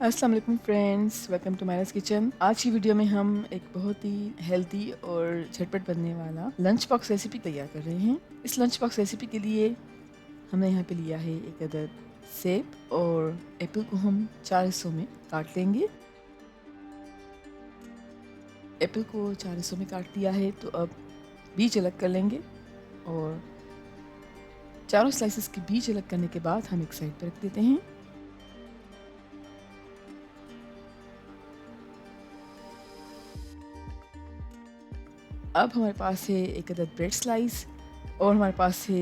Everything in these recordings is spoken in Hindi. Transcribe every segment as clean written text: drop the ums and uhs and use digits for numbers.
अस्सलाम वालेकुम फ्रेंड्स, वेलकम टू मायरा's किचन। आज की वीडियो में हम एक बहुत ही हेल्दी और झटपट बनने वाला लंच बॉक्स रेसिपी तैयार कर रहे हैं। इस लंच बॉक्स रेसिपी के लिए हमने यहाँ पे लिया है एक अदद सेब और एप्पल को हम 4 हिस्सों में काट लेंगे। एप्पल को 4 हिस्सों में काट लिया है तो अब बीज अलग कर लेंगे और चारों स्लाइसेस के बीज अलग करने के बाद हम एक साइड पर रख देते हैं। अब हमारे पास है एक अदद ब्रेड स्लाइस और हमारे पास है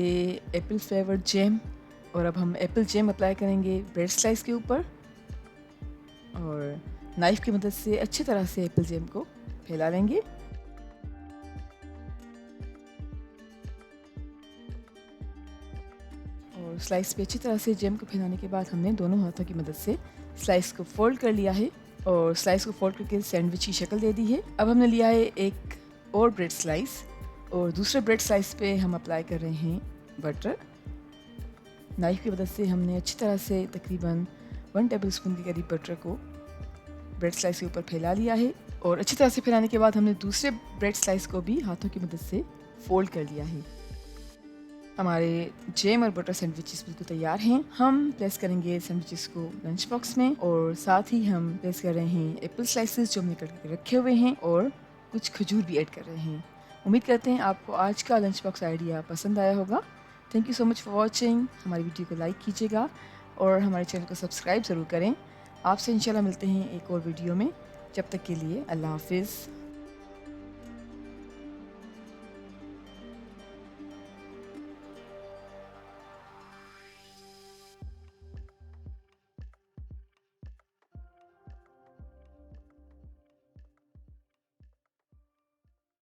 एप्पल फ्लेवर्ड जैम। और अब हम एप्पल जैम अप्लाई करेंगे ब्रेड स्लाइस के ऊपर और नाइफ़ की मदद से अच्छी तरह से एप्पल जैम को फैला लेंगे। और स्लाइस पे अच्छी तरह से जैम को फैलाने के बाद हमने दोनों हाथों की मदद से स्लाइस को फोल्ड कर लिया है और स्लाइस को फोल्ड करके सैंडविच की शक्ल दे दी है। अब हमने लिया है एक और ब्रेड स्लाइस और दूसरे ब्रेड स्लाइस पे हम अप्लाई कर रहे हैं बटर। नाइफ़ की मदद से हमने अच्छी तरह से तकरीबन 1 टेबलस्पून के करीब बटर को ब्रेड स्लाइस के ऊपर फैला लिया है और अच्छी तरह से फैलाने के बाद हमने दूसरे ब्रेड स्लाइस को भी हाथों की मदद से फोल्ड कर लिया है। हमारे जैम और बटर सैंडविचेस बिल्कुल तैयार हैं। हम प्लेस करेंगे सैंडविचेस को लंच बॉक्स में और साथ ही हम प्लेस कर रहे हैं एप्पल स्लाइसेस जो हमने कट करके रखे हुए हैं और कुछ खजूर भी ऐड कर रहे हैं। उम्मीद करते हैं आपको आज का लंच बॉक्स आइडिया पसंद आया होगा। Thank you so much for watching. हमारी वीडियो को लाइक कीजिएगा और हमारे चैनल को सब्सक्राइब ज़रूर करें। आपसे इंशाल्लाह मिलते हैं एक और वीडियो में। जब तक के लिए अल्लाह हाफिज़।